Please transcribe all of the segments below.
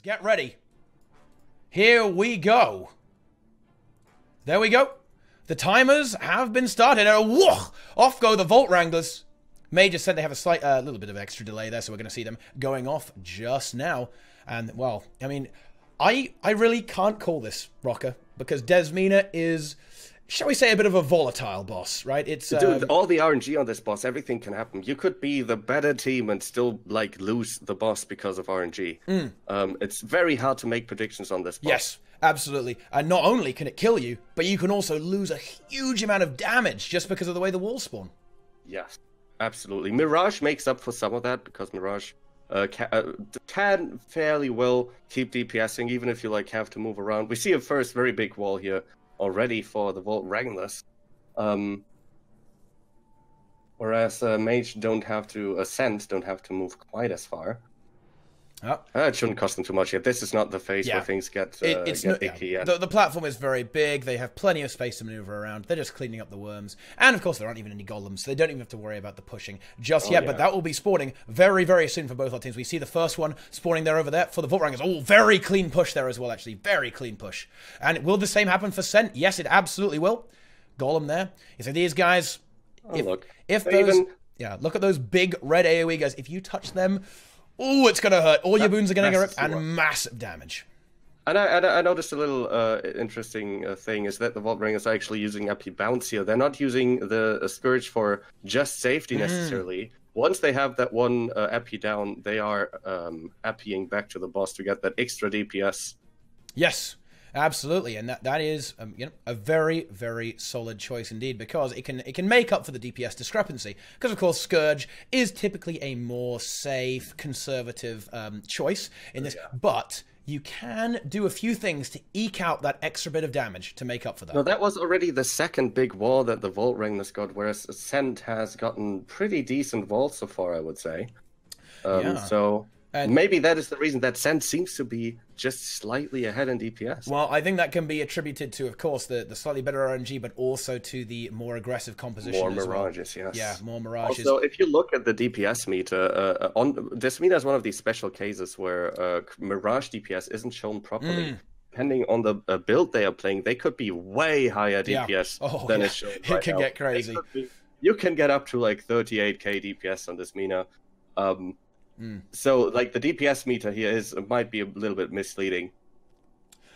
get ready. Here we go. There we go. The timers have been started. And whoa, off go the Vault Wranglers. Major said they have a slight, little bit of extra delay there, so we're going to see them going off just now. And, well, I mean, I really can't call this, Rocker, because Desmina is, shall we say, a bit of a volatile boss, right? It's Dude, all the RNG on this boss, everything can happen. You could be the better team and still, like, lose the boss because of RNG. It's very hard to make predictions on this boss. Yes, absolutely. And not only can it kill you, but you can also lose a huge amount of damage just because of the way the walls spawn. Yes, absolutely. Mirage makes up for some of that because Mirage can fairly well keep DPSing, even if you like have to move around. We see a first very big wall here already for the Vault Wranglers. Whereas Mage don't have to SenT, don't have to move quite as far. Oh. It shouldn't cost them too much yet. This is not the phase where things get icky yet. The platform is very big. They have plenty of space to maneuver around. They're just cleaning up the worms. And, of course, there aren't even any golems, so they don't even have to worry about the pushing just yet. Yeah. But that will be spawning very, very soon for both our teams. We see the first one spawning there over there for the Vault Wranglers. Oh, very clean push there as well, actually. Very clean push. And will the same happen for SenT? Yes, it absolutely will. Golem there. So these guys... look at those big red AoE guys. If you touch them... Oh, it's going to hurt. All your boons are going to get ripped, and massive damage. And I noticed a little interesting thing is that the Vault Wranglers are actually using Epi Bounce here. They're not using the Scourge for just safety necessarily. Once they have that one Epi down, they are Epiing back to the boss to get that extra DPS. Yes. Absolutely, and that is a very, very solid choice indeed, because it can make up for the DPS discrepancy. Because of course, Scourge is typically a more safe, conservative choice in this, but you can do a few things to eke out that extra bit of damage to make up for that. No, that was already the second big wall that the Vault Wranglers got, whereas SenT has gotten pretty decent walls so far, I would say. So. And maybe that is the reason that SenT seems to be just slightly ahead in DPS. Well, I think that can be attributed to, of course, the slightly better RNG, but also to the more aggressive composition. More mirages, yes. Yeah, more mirages. Also, if you look at the DPS meter, this meter is one of these special cases where Mirage DPS isn't shown properly. Depending on the build they are playing, they could be way higher DPS than is shown right now. It can get crazy. You can get up to like 38k DPS on this meter. So, like, the DPS meter here might be a little bit misleading.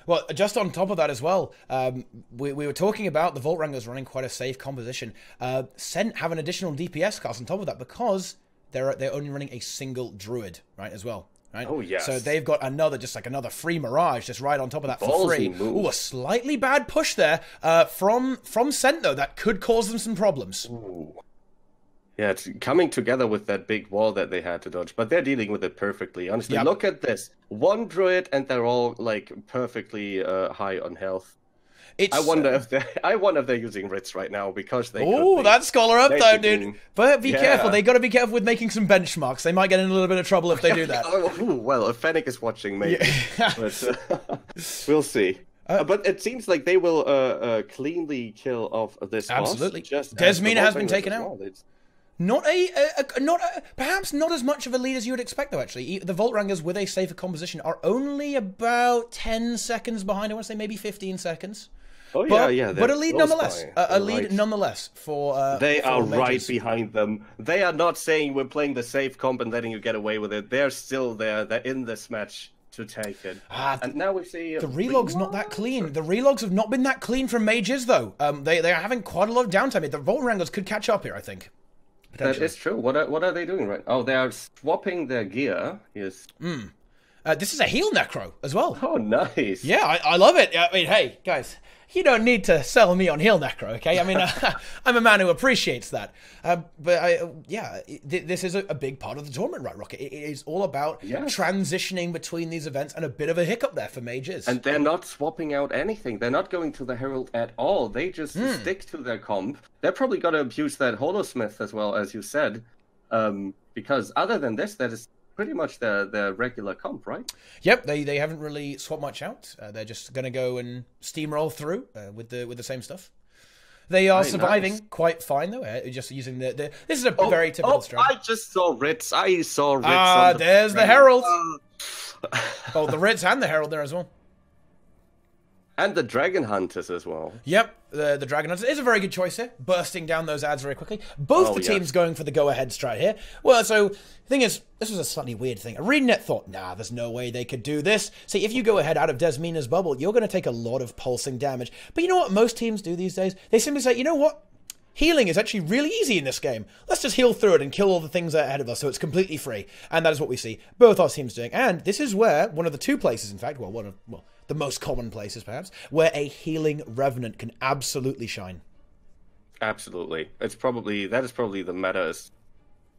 Well, just on top of that as well, we were talking about the Vault Wranglers running quite a safe composition. SenT have an additional DPS cost on top of that because they're only running a single Druid, right, as well. Right? Oh, yes. So they've got another free Mirage just right on top of that for free. Ooh, a slightly bad push there from SenT, though. That could cause them some problems. Ooh. Yeah, it's coming together with that big wall that they had to dodge, but they're dealing with it perfectly. Honestly, look at this. One Druid, and they're all, like, perfectly high on health. I wonder if they're using Ritz right now, because they Oh, that Scholar up, though, dude. But be careful. They got to be careful with making some benchmarks. They might get in a little bit of trouble if they do that. Well, if Fennec is watching, maybe. But we'll see. But it seems like they will cleanly kill off this boss. Absolutely. Desmina has been taken out. Perhaps not as much of a lead as you would expect, though, actually. The Vault Wranglers with a safer composition are only about 10 seconds behind. I want to say maybe 15 seconds. Oh, yeah. But a lead nonetheless. Lead nonetheless for... they are right behind them. They are not saying we're playing the safe comp and letting you get away with it. They're still there. They're in this match to take it. And now we see... The relog's not that clean. The relogs have not been that clean from mages, though. They are having quite a lot of downtime here. The Vault Wranglers could catch up here, I think. That is true. What are they doing right? Oh, they are swapping their gear. Yes. This is a heal necro as well. Oh, nice. Yeah, I love it. I mean, hey, guys, you don't need to sell me on heal necro, okay? I mean, I'm a man who appreciates that. This is a big part of the tournament, right, Rocket? It is all about transitioning between these events, and a bit of a hiccup there for mages. And they're not swapping out anything. They're not going to the Herald at all. They just stick to their comp. They're probably going to abuse that Holosmith as well, as you said, because other than this, that is pretty much their regular comp, right? Yep, they haven't really swapped much out. They're just going to go and steamroll through with the same stuff. They are surviving quite fine, though. Just using the this is a very typical strat. I just saw Ritz. I saw Ritz. There's the Herald. Oh, the Reds and the Herald there as well. And the Dragon Hunters as well. Yep, the Dragon Hunters is a very good choice here, bursting down those ads very quickly. Both the teams going for the go-ahead strat here. Well, so, the thing is, this was a slightly weird thing. ArenaNet thought, nah, there's no way they could do this. See, if you go ahead out of Desmina's bubble, you're going to take a lot of pulsing damage. But you know what most teams do these days? They simply say, you know what? Healing is actually really easy in this game. Let's just heal through it and kill all the things ahead of us so it's completely free. And that is what we see both our teams doing. And this is where one of the two places, in fact, well, the most common places perhaps, where a healing Revenant can absolutely shine. Absolutely. That is probably the metaest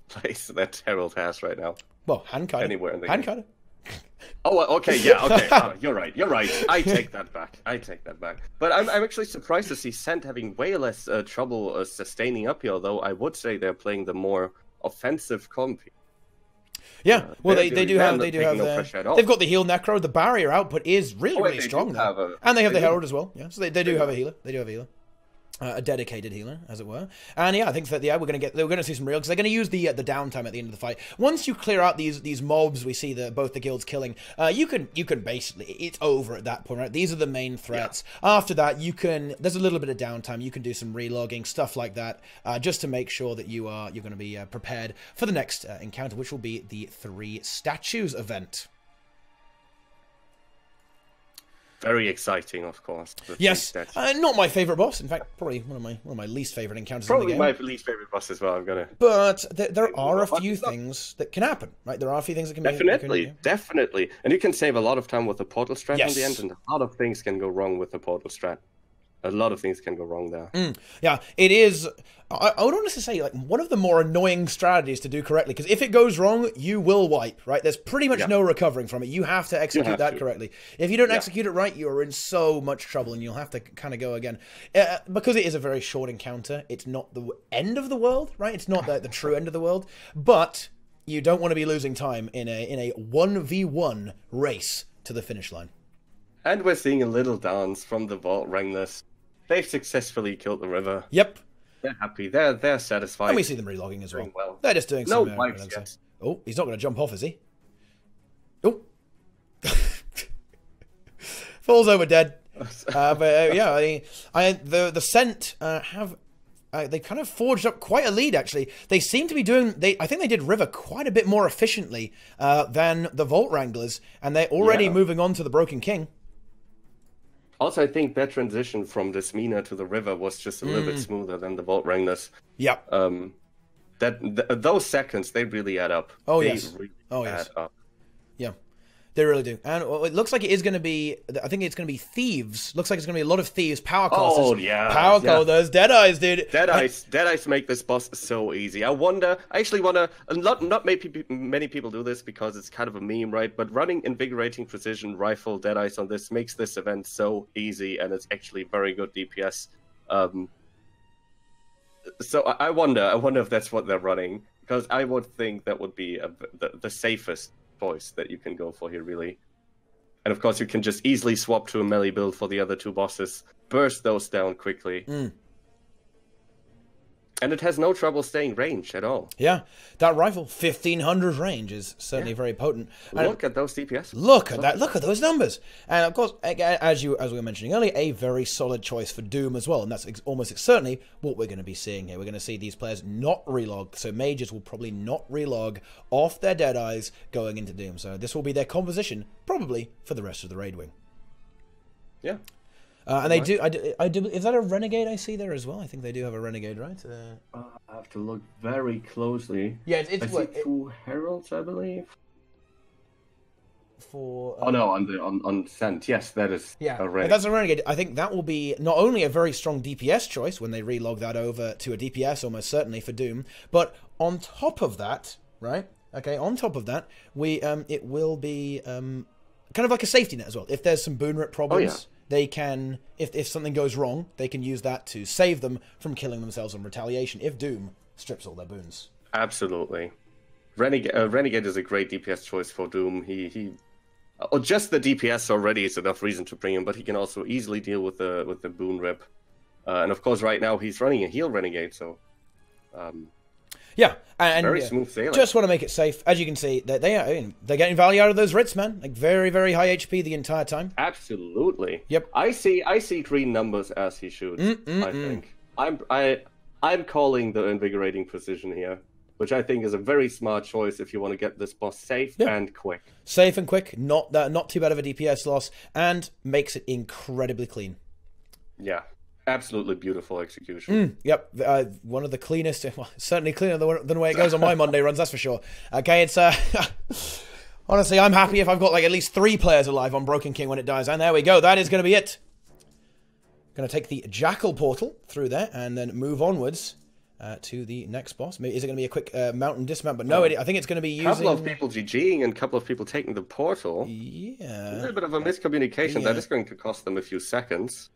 place that Herald has right now. Well, Handcutter. Anywhere in the Handcutter. game. Oh, okay, yeah, okay. You're right. I take that back. But I'm actually surprised to see SenT having way less trouble sustaining uphill, though I would say they're playing the more offensive comp. Yeah, well, they do have they've got the heal necro. The barrier output is really strong there, and they have the herald as well. Yeah, so they do have a healer. They do have a healer. A dedicated healer, as it were. And yeah, I think that we're gonna see some real, because they're gonna use the downtime at the end of the fight. Once you clear out these mobs, we see both the guilds killing. You can basically, it's over at that point, right? These are the main threats. Yeah. After that, there's a little bit of downtime. You can do some relogging, stuff like that, just to make sure that you're going to be prepared for the next encounter, which will be the 3 statues event. Very exciting, of course. Yes, not my favorite boss. In fact, probably one of my least favorite encounters in the game. Probably my least favorite boss as well. But there are a few things that can happen, right? There are a few things that can definitely, and you can save a lot of time with the portal strat on the end, and a lot of things can go wrong with the portal strat. A lot of things can go wrong there. Yeah, it is. I would honestly say, like, one of the more annoying strategies to do correctly, because if it goes wrong, you will wipe, right? There's pretty much no recovering from it. You have to execute that correctly. If you don't execute it right, you're in so much trouble, and you'll have to kind of go again. Because it is a very short encounter, it's not the end of the world, right? It's not the true end of the world, but you don't want to be losing time in a 1v1 race to the finish line. And we're seeing a little dance from the Vault Wranglers. They've successfully killed the river. Yep. They're happy. They're satisfied. And we see them relogging as well. They're just doing some... Oh, he's not going to jump off, is he? Oh. Falls over dead. But yeah, the SenT have... they kind of forged up quite a lead, actually. They seem to be doing... I think they did river quite a bit more efficiently than the Vault Wranglers. And they're already moving on to the Broken King. Also, I think that transition from Desmina to the river was just a little bit smoother than the Vault Wranglers. Yep. Those seconds, they really add up. Add up. Yeah, they really do. And it looks like it is going to be, I think it's going to be Thieves. Looks like it's going to be a lot of Thieves. Power casters. Oh, yeah. Power casters. Deadeyes, dude. Deadeyes make this boss so easy. I actually want to, not many people do this because it's kind of a meme, right? But running Invigorating Precision Rifle Deadeyes on this makes this event so easy, and it's actually very good DPS. So I wonder if that's what they're running, because I would think that would be the safest choice that you can go for here, really. And of course, you can just easily swap to a melee build for the other 2 bosses, burst those down quickly. And it has no trouble staying ranged at all. Yeah, that rifle, 1500 range, is certainly very potent. And look at those DPS. Look at that. Look at those numbers. And of course, as we were mentioning earlier, a very solid choice for Dhuum as well. And that's almost certainly what we're going to be seeing here. We're going to see these players not relog. So mages will probably not relog off their Deadeyes going into Dhuum. So this will be their composition, probably, for the rest of the raid wing. Yeah. And they do. I do. Is that a renegade I see there as well? I think they do have a renegade, right? I have to look very closely. Yeah, I see 2 heralds, I believe. For on SenT. Yes, that is. Yeah, that's a renegade. I think that will be not only a very strong DPS choice when they relog that over to a DPS, almost certainly for Dhuum, but on top of that, right? Okay, on top of that, it will be kind of like a safety net as well. If there's some boon rip problems. They can, if something goes wrong, they can use that to save them from killing themselves in retaliation if Dhuum strips all their boons. Absolutely. Renegade is a great DPS choice for Dhuum. Just the DPS already is enough reason to bring him, but he can also easily deal with the boon rip. And of course, right now he's running a heal Renegade, so... Yeah, and very smooth sailing. Just want to make it safe. As you can see, they're getting value out of those writs, man. Like very, very high HP the entire time. Absolutely. Yep. I see green numbers as he shoots. I think I'm calling the invigorating precision here, which I think is a very smart choice if you want to get this boss safe and quick. Safe and quick, not too bad of a DPS loss, and makes it incredibly clean. Yeah. Absolutely beautiful execution. Yep, one of the cleanest, well, certainly cleaner than the way it goes on my Monday runs, that's for sure. Okay, it's, honestly, I'm happy if I've got like at least 3 players alive on Broken King when it dies, and there we go, that is going to be it. Going to take the Jackal portal through there, and then move onwards to the next boss. Maybe, is it going to be a quick mount and dismount? But no, I think it's going to be using... A couple of people GGing and a couple of people taking the portal. Yeah. A little bit of a miscommunication. That is going to cost them a few seconds.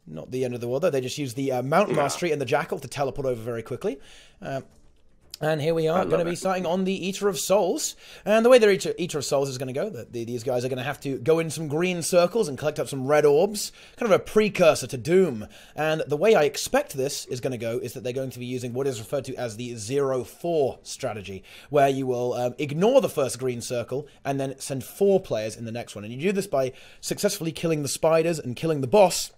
Not the end of the world, though. They just use the Mountain Mastery and the Jackal to teleport over very quickly. And here we are, going to be starting on the Eater of Souls. And the way the Eater of Souls is going to go, these guys are going to have to go in some green circles and collect up some red orbs. Kind of a precursor to Doom. And the way I expect this is going to go is that they're going to be using what is referred to as the 0-4 strategy, where you will ignore the first green circle and then send 4 players in the next one. And you do this by successfully killing the spiders and killing the boss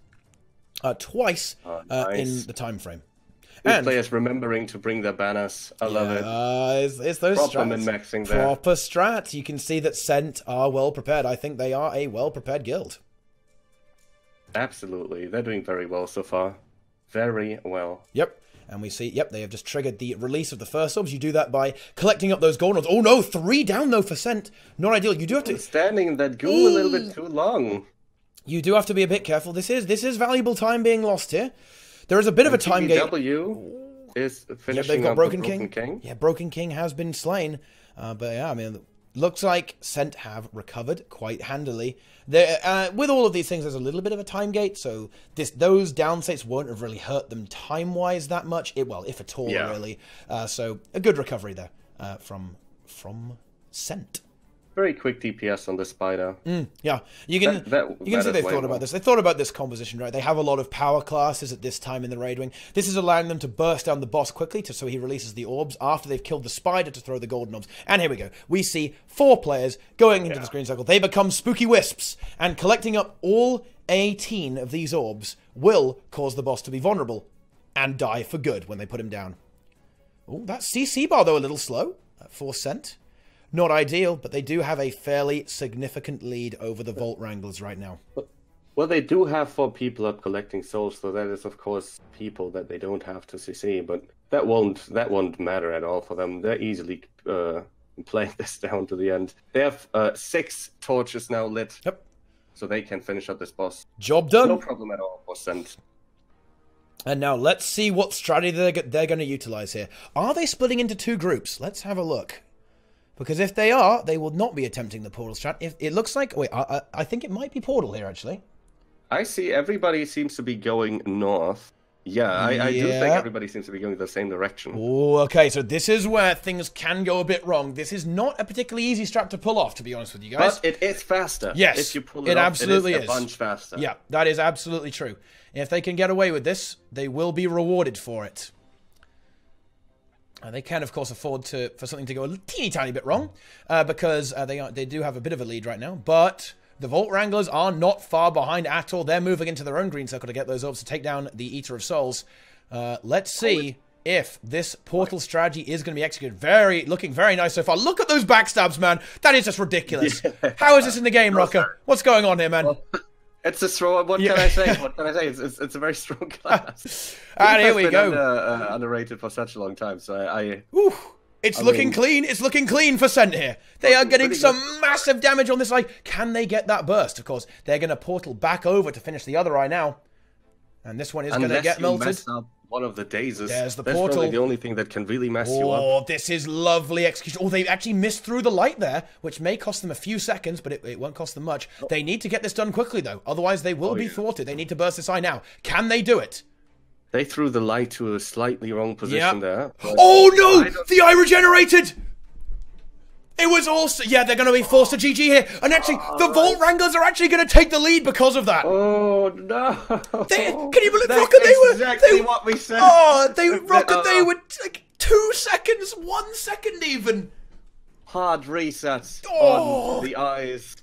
twice in the time frame. And players remembering to bring their banners. I love it. It's those proper strats. min-maxing there. Proper strats. You can see that SenT are well prepared. I think they are a well prepared guild. Absolutely. They're doing very well so far. Very well. Yep. And we see, they have just triggered the release of the first orbs. You do that by collecting up those gold orbs. Oh no, 3 down though for SenT. Not ideal. You do have to... Standing in that goo a little bit too long. You do have to be a bit careful. This is valuable time being lost here. There is a bit of a time gate. TvW is finishing they've got up Broken the King. Yeah, Broken King has been slain. But yeah, I mean, looks like SenT have recovered quite handily. With all of these things, there's a little bit of a time gate, so those down states won't have really hurt them time-wise that much. Well, if at all, really. So a good recovery there from SenT. Very quick DPS on the spider. Yeah, you can see they've thought about this. They thought about this composition, right? They have a lot of power classes at this time in the raid wing. This is allowing them to burst down the boss quickly, so he releases the orbs after they've killed the spider to throw the golden orbs. And here we go. We see 4 players going into the green circle. They become spooky wisps, and collecting up all 18 of these orbs will cause the boss to be vulnerable and die for good when they put him down. Oh, that CC bar though a little slow for SenT. Not ideal, but they do have a fairly significant lead over the Vault Wranglers right now. Well, they do have 4 people up collecting souls, so that is, of course, people that they don't have to CC, but that won't matter at all for them. They're easily playing this down to the end. They have 6 torches now lit, so they can finish up this boss. Job done. No problem at all for SenT. And now let's see what strategy they're going to utilize here. Are they splitting into 2 groups? Let's have a look. Because if they are, they will not be attempting the portal strat. If it looks like... Wait, I think it might be portal here, actually. I see everybody seems to be going north. Yeah, I do think everybody seems to be going the same direction. Oh, okay, so this is where things can go a bit wrong. This is not a particularly easy strat to pull off, to be honest with you guys. But it is faster. Yes, if you pull it off, absolutely it is a bunch faster. Yeah, that is absolutely true. If they can get away with this, they will be rewarded for it. They can, of course, afford for something to go a teeny tiny bit wrong, because they do have a bit of a lead right now. But the Vault Wranglers are not far behind at all. They're moving into their own green circle to get those orbs to take down the Eater of Souls. Let's see if this portal strategy is going to be executed. Looking very nice so far. Look at those backstabs, man. That is just ridiculous. Yeah. How is this in the game, Rocker? What's going on here, man? Well, it's a strong. What can I say? What can I say? It's a very strong class. And here we go. Underrated for such a long time. So It's looking clean. It's looking clean for SenT here. They are getting some massive damage on this eye. Can they get that burst? Of course, they're going to portal back over to finish the other eye now. And this one is going to get melted. Mess up one of the dazes. There's the That's portal. Probably the only thing that can really mess you up. Oh, this is lovely execution. Oh, they actually missed through the light there, which may cost them a few seconds, but it won't cost them much. Oh. They need to get this done quickly, though. Otherwise, they will be thwarted. They need to burst this eye now. Can they do it? They threw the light to a slightly wrong position there. Oh, no! The eye regenerated! It was also... Yeah, they're going to be forced to GG here. And actually, the Vault Wranglers are actually going to take the lead because of that. Oh, no. Can you believe... That's Rocket, exactly what we said. Oh, Rocket, they were like 2 seconds, 1 second even. Hard reset on the eyes.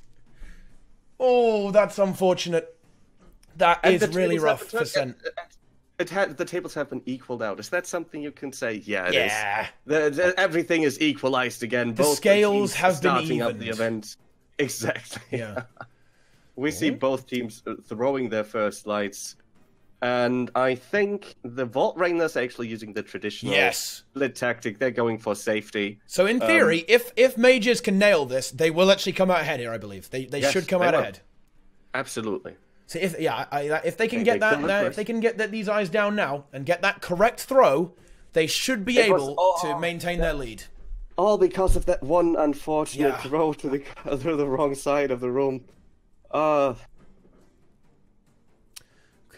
Oh, that's unfortunate. That is really rough for SenT. The tables have been equaled out. Is that something you can say? Yeah, it is. Everything is equalized again. The both scales teams have been starting up evened. the event. Exactly. Yeah. We see both teams throwing their first lights. And I think the Vault Rainers are actually using the traditional split tactic. They're going for safety. So in theory, if mages can nail this, they will actually come out ahead here, I believe. They should come out ahead. Absolutely. So if they can get that now, if they can get these eyes down now and get that correct throw, they should be able to maintain their lead. All because of that one unfortunate throw to the wrong side of the room.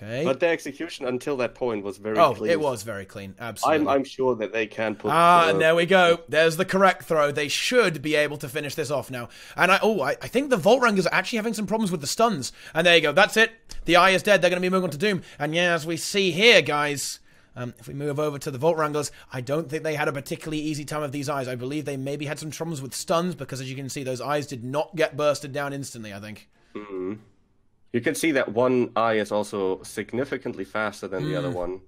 Okay. But the execution until that point was very clean. Oh, it was very clean. Absolutely. I'm sure that they can put... and there we go. There's the correct throw. They should be able to finish this off now. And I think the Vault Rangers are actually having some problems with the stuns. And there you go. That's it. The eye is dead. They're going to be moving on to Doom. And yeah, as we see here, guys, if we move over to the Vault Wranglers, I don't think they had a particularly easy time of these eyes. I believe they maybe had some troubles with stuns because, as you can see, those eyes did not get bursted down instantly, I think. Mm-hmm. You can see that one eye is also significantly faster than the other one.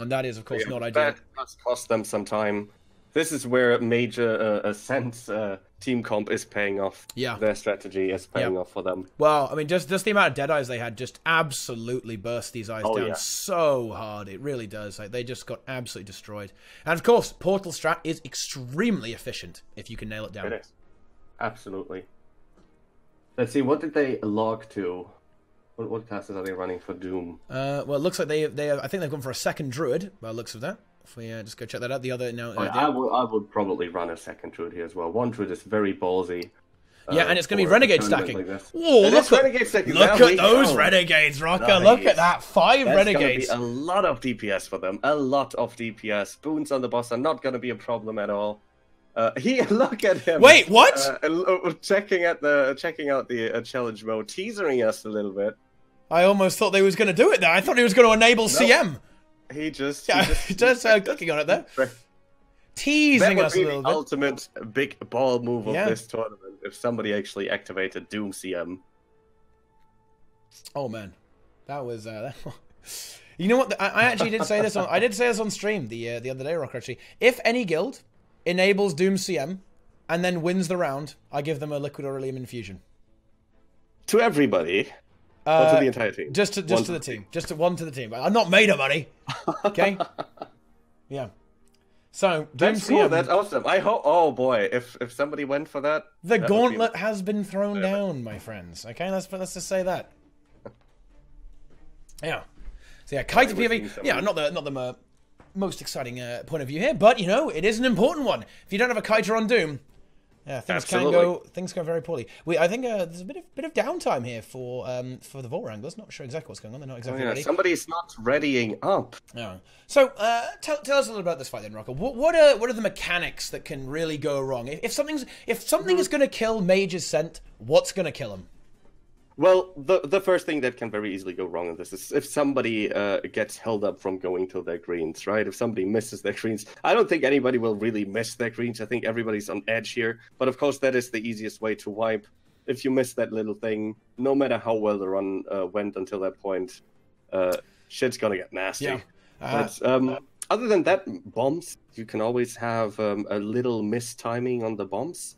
And that is, of course, not ideal. That has cost them some time. This is where major SenT's team comp is paying off. Yeah. Their strategy is paying off for them. Well, I mean, just the amount of dead eyes they had just absolutely burst these eyes down so hard. It really does. Like, they just got absolutely destroyed. And, of course, Portal Strat is extremely efficient if you can nail it down. It is. Absolutely. Let's see, what did they log to? What classes are they running for Doom? Well, it looks like I think they've gone for a second Druid, by the looks of that. If we just go check that out. The other, no. I would probably run a second Druid here as well. One Druid is very ballsy. Yeah, and it's going to be Renegade stacking. Like Whoa, look at those go. Renegades, Rocker. Nice. Look at that. 5 Renegades. That's going to be a lot of DPS for them. A lot of DPS. Boons on the boss are not going to be a problem at all. Look at him. Wait, what? Checking out the challenge mode, teasering us a little bit. I almost thought they was going to do it there. I thought he was going to enable CM. He just clicking on it there. Teasing us a little bit. The ultimate big ball move of this tournament if somebody actually activated Doom CM. Oh man, that was you know what? I actually did say this on. I did say this on stream the other day, Rocker. Actually, if any guild enables Doom CM and then wins the round, I give them a liquid aurelium infusion. To everybody. Or to the entire team. Just to the team. Just to one to the team. I'm not made of money. Okay? Yeah. So, Doom that's CM. Cool. That's awesome. I hope. Oh boy, if somebody went for that, the gauntlet has been thrown down, my friends. Okay, let's just say that. Yeah. So yeah, Kite PvP. Yeah, not the most exciting point of view here, but you know, it is an important one. If you don't have a kiter on Doom, things go very poorly. I think there's a bit of downtime here for the Vault Wranglers. Not sure exactly what's going on. They're not exactly ready. Somebody's not readying up. Yeah. So tell us a little about this fight then, Rocker. What are the mechanics that can really go wrong? If something is going to kill Mage's SenT, what's going to kill him? Well, the first thing that can very easily go wrong in this is if somebody gets held up from going to their greens, right? If somebody misses their greens. I don't think anybody will really miss their greens. I think everybody's on edge here. But of course, that is the easiest way to wipe. If you miss that little thing, no matter how well the run went until that point, shit's gonna get nasty. Yeah. But other than that, bombs, you can always have a little mistiming on the bombs.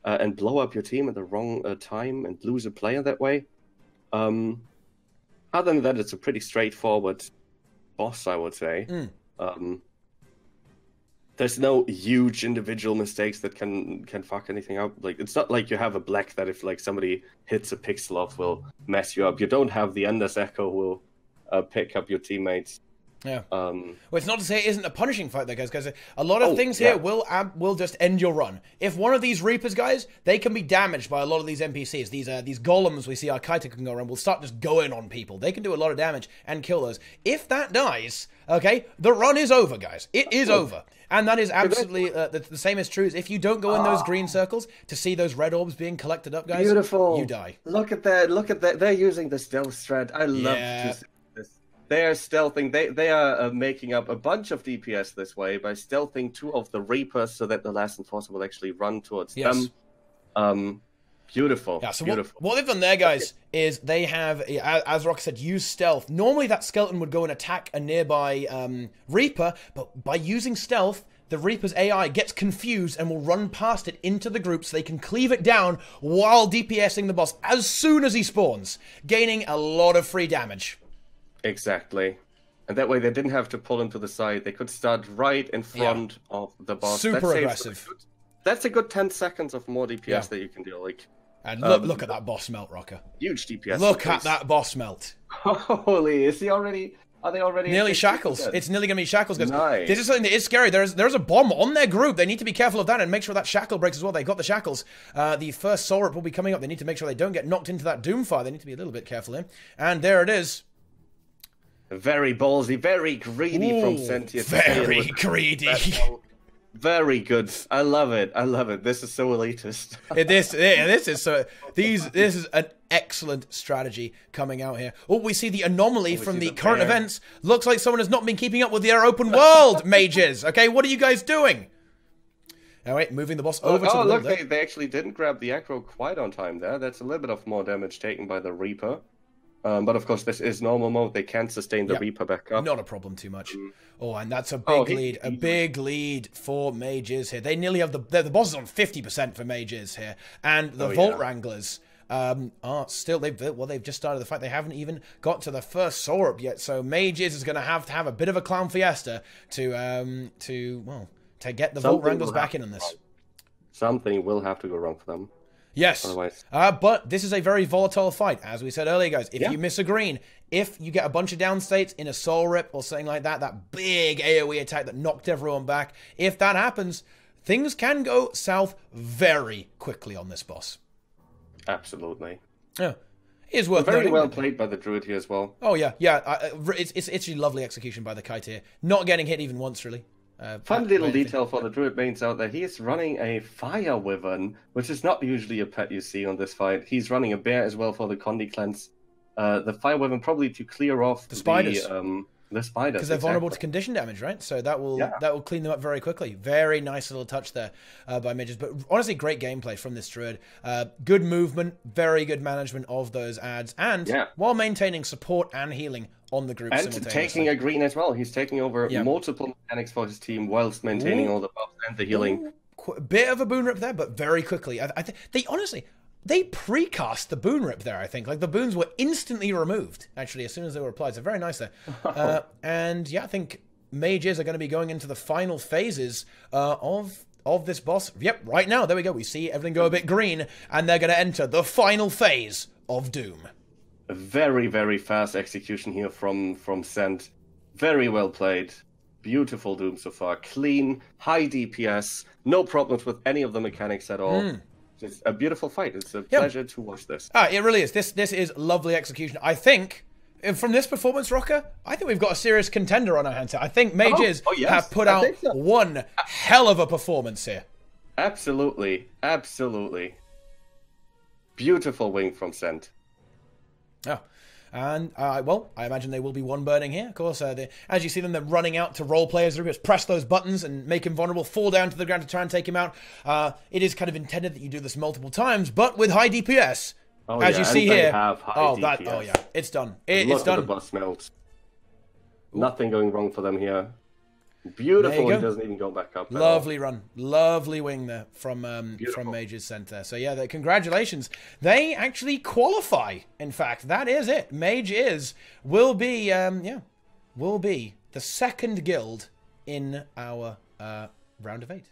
And blow up your team at the wrong time and lose a player that way. Other than that, it's a pretty straightforward boss, I would say. There's no huge individual mistakes that can fuck anything up. Like, it's not like you have a black that if like somebody hits a pixel off will mess you up. You don't have the Endless Echo will pick up your teammates. Yeah. Well, it's not to say it isn't a punishing fight, though, guys. Because a lot of things here will just end your run. If one of these Reapers, guys, they can be damaged by a lot of these NPCs. These golems we see our Kaita can go around will start just going on people. They can do a lot of damage and kill those. If that dies, okay, the run is over, guys. It is over. And that is absolutely the same is true as if you don't go in those green circles to see those red orbs being collected up, guys. Beautiful. You die. Look at that. Look at that. They're using the stealth strat. I love to see this. They are stealthing. They are making up a bunch of DPS this way by stealthing 2 of the Reapers so that the last Enforcer will actually run towards them. Beautiful. Yeah, so beautiful. What they've done there, guys, is they have, as Rock said, use stealth. Normally that skeleton would go and attack a nearby Reaper, but by using stealth, the Reaper's AI gets confused and will run past it into the group so they can cleave it down while DPSing the boss as soon as he spawns, gaining a lot of free damage. Exactly. And that way they didn't have to pull him to the side. They could start right in front of the boss. Super aggressive. That's a good 10 seconds of more DPS that you can do. Like, and look at that boss melt, Rocker. Huge DPS. Look at that boss melt. Holy, is he already... Are they already... Nearly shackles. It's nearly going to be shackles, guys. Nice. This is something that is scary. There's a bomb on their group. They need to be careful of that and make sure that shackle breaks as well. They got the shackles. The first soul rip will be coming up. They need to make sure they don't get knocked into that Doom fire. They need to be a little bit careful here. And there it is. Very ballsy, very greedy from SenT. Very greedy. Very good. I love it. I love it. This is so elitist. This is an excellent strategy coming out here. Oh, we see the anomaly from the current events. Looks like someone has not been keeping up with their open world, mages. Okay, what are you guys doing? All right, moving the boss over to the look, they actually didn't grab the aggro quite on time there. That's a little bit of more damage taken by the Reaper. But of course, this is normal mode. They can't sustain the Reaper back up. Not a problem too much. Oh, and that's a big lead. A big lead for mages here. They nearly have the boss is on 50% for mages here. And the Vault Wranglers are still... They've just started the fight. They haven't even got to the first soul up yet. So mages is going to have a bit of a clown fiesta to get the Vault Wranglers back in on this. Something will have to go wrong for them. Yes, but this is a very volatile fight. As we said earlier, guys, if you miss a green, if you get a bunch of downstates in a soul rip or something like that, that big AoE attack that knocked everyone back, if that happens, things can go south very quickly on this boss. Absolutely. Yeah. It is worth very noting. well played by the Druid here as well. Oh, yeah. It's a lovely execution by the Kite here. Not getting hit even once, really. Fun little detail for the Druid mains out there. He is running a Fire Wyvern, which is not usually a pet you see on this fight. He's running a Bear as well for the Condi cleanse. The Fire Wyvern probably to clear off the spiders. The spiders. Because they're vulnerable to condition damage, right? So that will clean them up very quickly. Very nice little touch there by mages. But honestly, great gameplay from this Druid. Good movement, very good management of those adds. And while maintaining support and healing on the group simultaneously. And taking a green as well. He's taking over multiple mechanics for his team whilst maintaining all the buffs and the healing. A bit of a boon rip there, but very quickly. I think they precast the boon rip there, I think. Like, the boons were instantly removed, actually, as soon as they were applied. So very nice there. And yeah, I think mages are going to be going into the final phases of this boss. Yep, right now. There we go. We see everything go a bit green, and they're going to enter the final phase of Doom. A very, very fast execution here from SenT. Very well played. Beautiful Doom so far. Clean, high DPS, no problems with any of the mechanics at all. It's a beautiful fight. It's a pleasure to watch this. It really is. This is lovely execution. I think, from this performance, Rocker, I think we've got a serious contender on our hands here. I think mages have put out one hell of a performance here. Absolutely. Absolutely. Beautiful wing from SenT. Oh, and, I imagine they will be one burning here. Of course, as you see them, they're running out to role players. They're just press those buttons and make him vulnerable, fall down to the ground to try and take him out. It is kind of intended that you do this multiple times, but with high DPS. As you see here. DPS. It's done. It's done. The boss melts. Nothing going wrong for them here. Beautiful. He doesn't even go back up. Lovely run. Lovely wing there from Mage's Center. So yeah, congratulations. They actually qualify. In fact, that is it. Mage will be the second guild in our round of 8.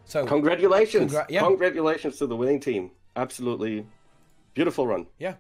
So congratulations. Congratulations to the winning team. Absolutely beautiful run. Yeah.